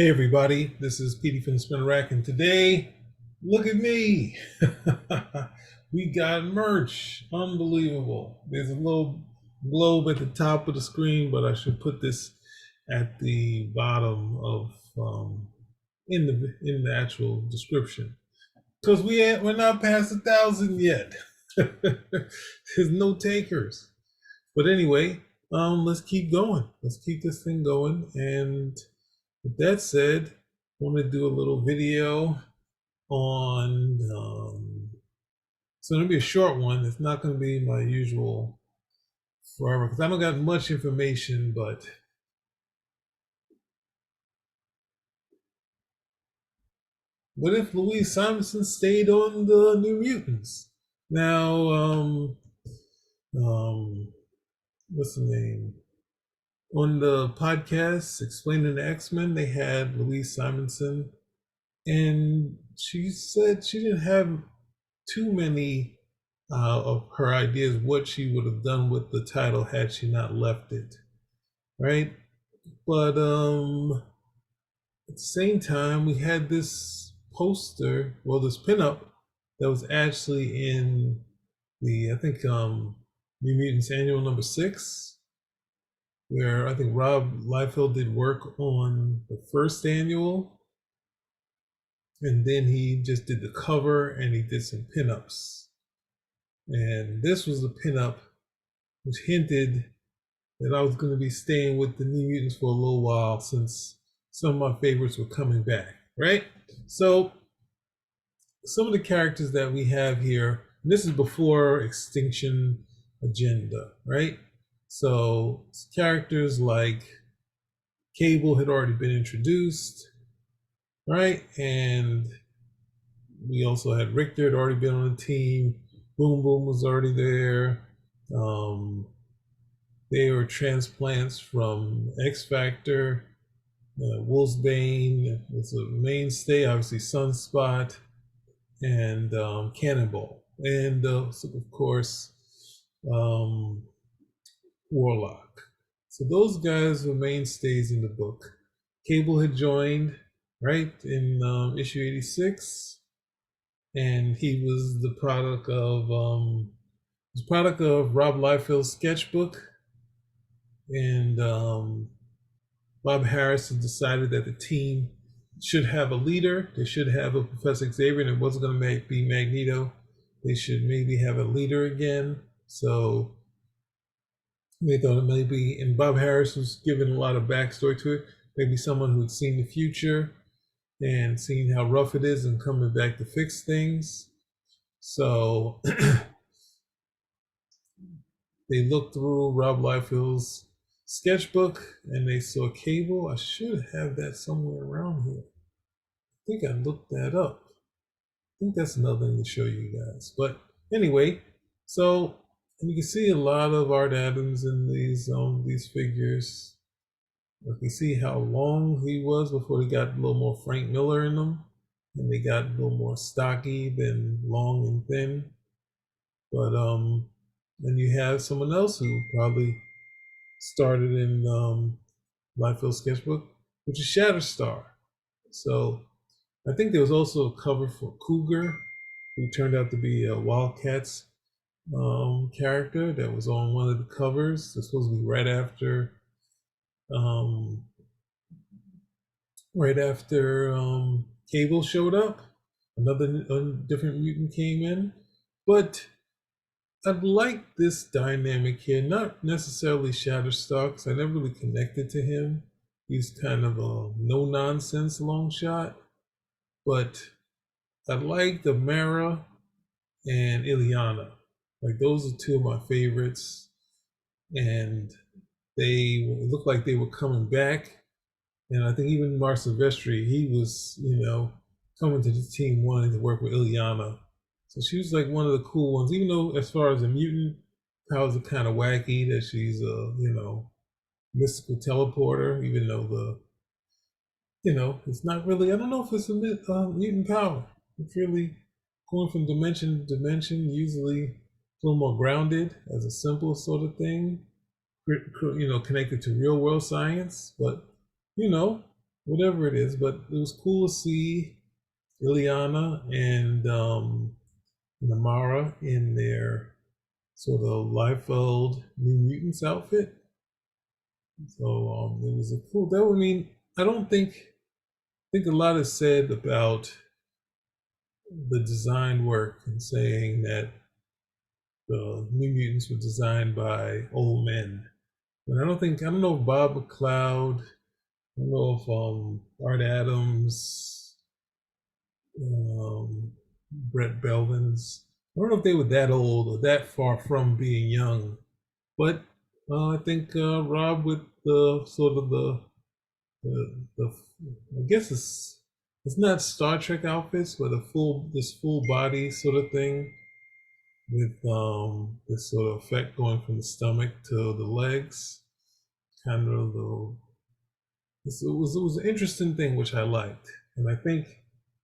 Hey everybody, this is Petey from the Spinner Rack, and today, look at me! We got merch. Unbelievable. There's a little globe at the top of the screen, but I should put this at the bottom of in the actual description because we're not past 1,000 yet. There's no takers. But anyway, let's keep going. Let's keep this thing going. And with that said, I want to do a little video on. It's going to be a short one. It's not going to be my usual forever because I don't got much information. But what if Louise Simonson stayed on the New Mutants? Now, what's the name? On the podcast Explaining the X-Men, they had Louise Simonson, and she said she didn't have too many of her ideas what she would have done with the title had she not left it, right? But at the same time, we had this poster, well, this pinup that was actually in the, I think, New Mutants Annual number 6, where I think Rob Liefeld did work on the first annual, and then he just did the cover and he did some pinups. And this was a pinup which hinted that I was going to be staying with the New Mutants for a little while since some of my favorites were coming back, right? So some of the characters that we have here, and this is before Extinction agenda, right? So characters like Cable had already been introduced, right? And we also had Richter had already been on the team. Boom Boom was already there. They were transplants from X Factor. Wolfsbane was a mainstay, obviously Sunspot, and Cannonball, and so of course Warlock. So those guys were mainstays in the book. Cable had joined right in issue 86, and he was the product of Rob Liefeld's sketchbook, and Bob Harris had decided that the team should have a leader. They should have a Professor Xavier, and it wasn't going to be Magneto. They should maybe have a leader again. So they thought it maybe, and Bob Harris was given a lot of backstory to it. Maybe someone who had seen the future and seen how rough it is and coming back to fix things. So they looked through Rob Liefeld's sketchbook and they saw Cable. I should have that somewhere around here. I think I looked that up. I think that's another thing to show you guys. But anyway, so you can see a lot of Art Adams in these figures. You can see how long he was before they got a little more Frank Miller in them, and they got a little more stocky than long and thin. But then you have someone else who probably started in Liefeld's sketchbook, which is Shatterstar. So I think there was also a cover for Cougar, who turned out to be a Wildcats character that was on one of the covers. It's supposed to be right after Cable showed up. A different mutant came in, but I like this dynamic here. Not necessarily Shatterstar, because I never really connected to him. He's kind of a no nonsense long shot, but I like the Mara and Ileana. Like those are two of my favorites, and they looked like they were coming back. And I think even Mark Silvestri, he was, coming to the team wanting to work with Ileana. So she was like one of the cool ones, even though as far as a mutant powers are kind of wacky that she's a, mystical teleporter, even though it's not really, I don't know if it's a mutant power. It's really going from dimension to dimension, usually a little more grounded as a simple sort of thing, connected to real world science. But, whatever it is. But it was cool to see Ileana and Namara in their sort of Liefeld New Mutants outfit. So it was a cool. That I mean, I don't think a lot is said about the design work and saying that the New Mutants were designed by old men. But I don't know if Bob McLeod, I don't know if Art Adams, um, Brett Belvins, I don't know if they were that old or that far from being young. But I think Rob with the sort of the I guess it's not Star Trek outfits, but a full body sort of thing with this sort of effect going from the stomach to the legs. Kind of the it was an interesting thing which I liked, and I think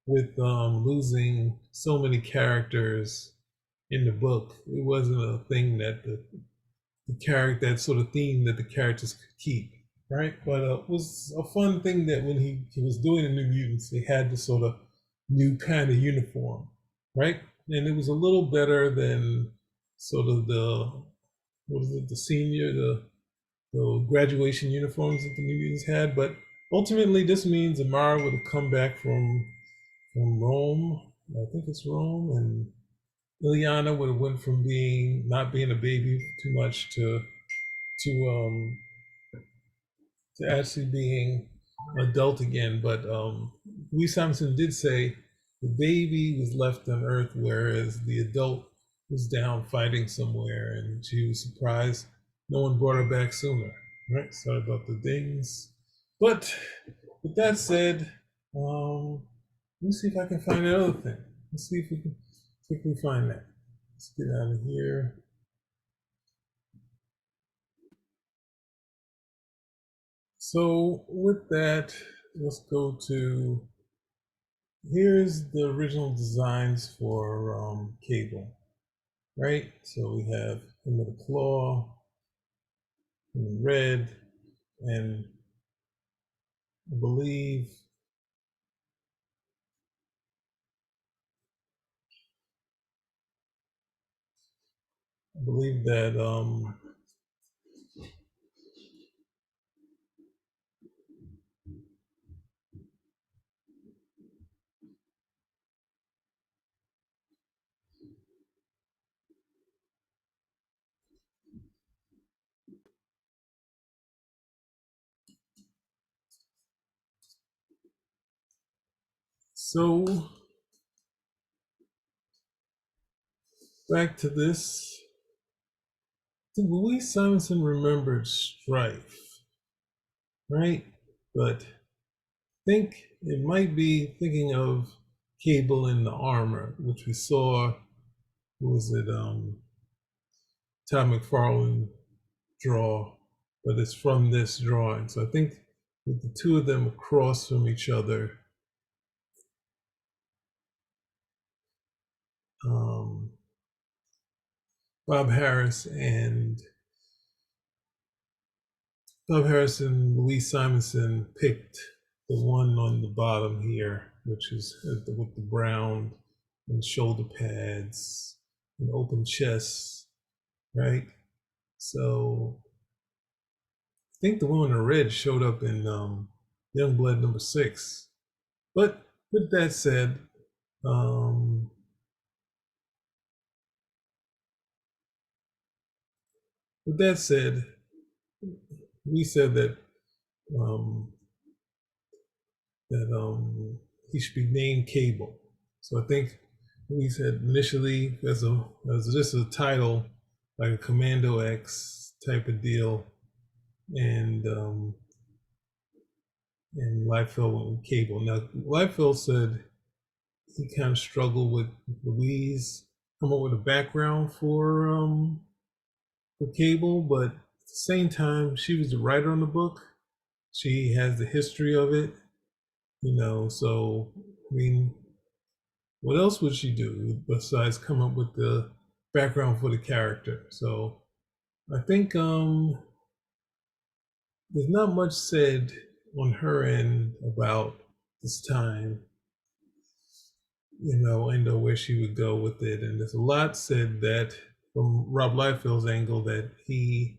with losing so many characters in the book, it wasn't a thing that the character that sort of theme that the characters could keep, right? But it was a fun thing that when he was doing the New Mutants, they had this sort of new kind of uniform, right? And it was a little better than sort of the what was it, the senior, the graduation uniforms that the New Mutants had. But ultimately, this means Amara would have come back from Rome. I think it's Rome, and Ileana would have went from being not being a baby too much to um to actually being an adult again. But Louise Simonson did say the baby was left on Earth, whereas the adult was down fighting somewhere, and she was surprised no one brought her back sooner. Right? Sorry about the dings. But with that said, let me see if I can find that other thing. Let's see if we can quickly find that. Let's get out of here. So with that, let's go to here's the original designs for Cable, right? So we have him with a claw, in red, and I believe that so back to this. I think Louise Simonson remembered Strife, right? But I think it might be thinking of Cable in the armor, which we saw. What was it? Todd McFarlane draw, but it's from this drawing. So I think with the two of them across from each other, um, Bob Harris and Louise Simonson picked the one on the bottom here, which is with the brown and shoulder pads and open chest, right? So I think the one in the red showed up in Youngblood #6. But with that said, um, with that said, we said um, that he should be named Cable. So I think we said initially as just a title, like a Commando X type of deal, and Liefeld went with Cable. Now Liefeld said he kind of struggled with Louise, come up with a background for Cable, but at the same time, she was the writer on the book. She has the history of it, So I mean, what else would she do besides come up with the background for the character? So I think there's not much said on her end about this time, and where she would go with it. And there's a lot said that from Rob Liefeld's angle that he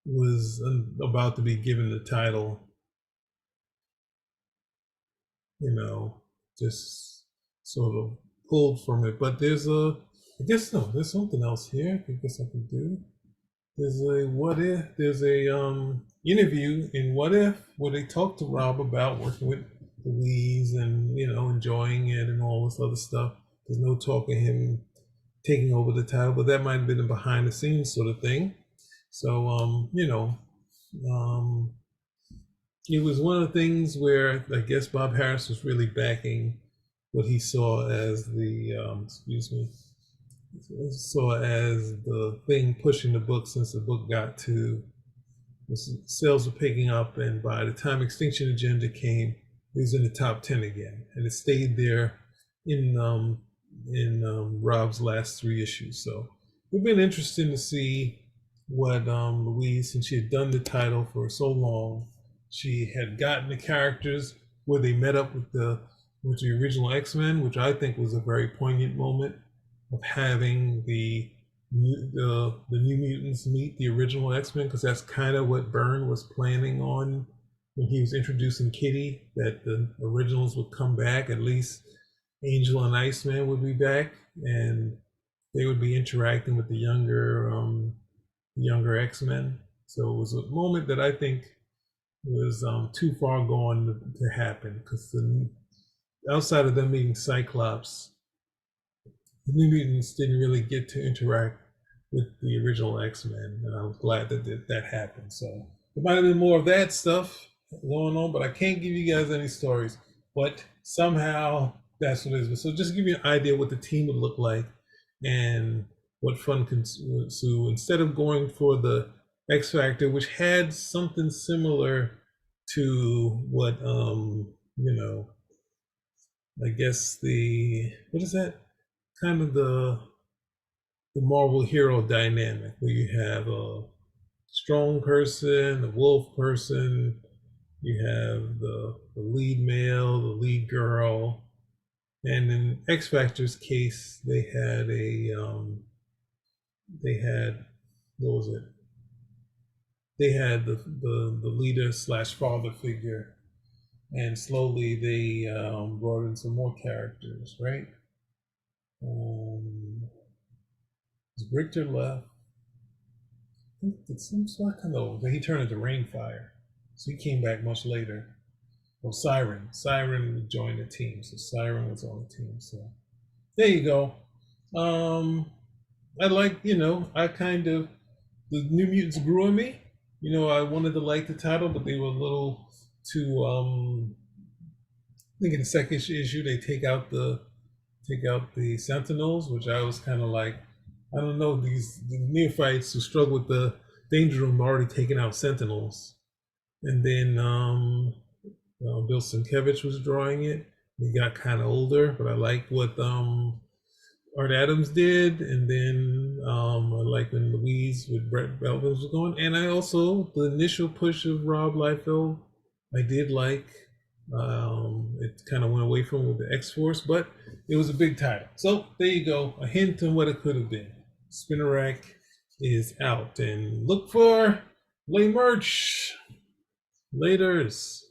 was about to be given the title, just sort of pulled from it. But I guess no, there's something else here. I guess I can do. There's a what if. There's a interview in What If where they talk to Rob about working with Louise and enjoying it and all this other stuff. There's no talk of him taking over the title, but that might have been a behind the scenes sort of thing. So um, it was one of the things where I guess Bob Harris was really backing what he saw as the thing pushing the book, since the book got to sales were picking up, and by the time Extinction Agenda came, it was in the top 10 again, and it stayed there in Rob's last 3 issues. So it's been interesting to see what Louise, since she had done the title for so long, she had gotten the characters where they met up with the original X-Men, which I think was a very poignant moment of having the New Mutants meet the original X-Men, because that's kind of what Byrne was planning on when he was introducing Kitty, that the originals would come back, at least Angel and Iceman would be back, and they would be interacting with the younger X-Men. So it was a moment that I think was too far gone to happen, because outside of them meeting Cyclops, the New Mutants didn't really get to interact with the original X-Men, and I was glad that happened. So there might have been more of that stuff going on, but I can't give you guys any stories. But somehow that's what it is. So just give you an idea what the team would look like and what fun can ensue. Instead of going for the X Factor, which had something similar to what I guess what is that? Kind of the Marvel hero dynamic, where you have a strong person, a wolf person, you have the lead male, the lead girl, and in X Factor's case, they had what was it? They had the leader slash father figure, and slowly they brought in some more characters, right? Richter left. I think did some sort of he turned into Rainfire, so he came back much later. Well, Siren joined the team, so Siren was on the team. So there you go. I like, I kind of, the New Mutants grew on me. I wanted to like the title, but they were a little too. I think in the second issue they take out the Sentinels, which I was kind of like, I don't know, the neophytes who struggle with the Danger Room are already taking out Sentinels, and then Bill Sienkiewicz was drawing it. He got kind of older, but I like what Art Adams did, and then I like when Louise with Brett Belvin was going, and I also the initial push of Rob Liefeld, I did like. It kind of went away from with the X-Force, but it was a big title. So there you go, a hint on what it could have been. Spinner Rack is out, and look for late merch. Laters.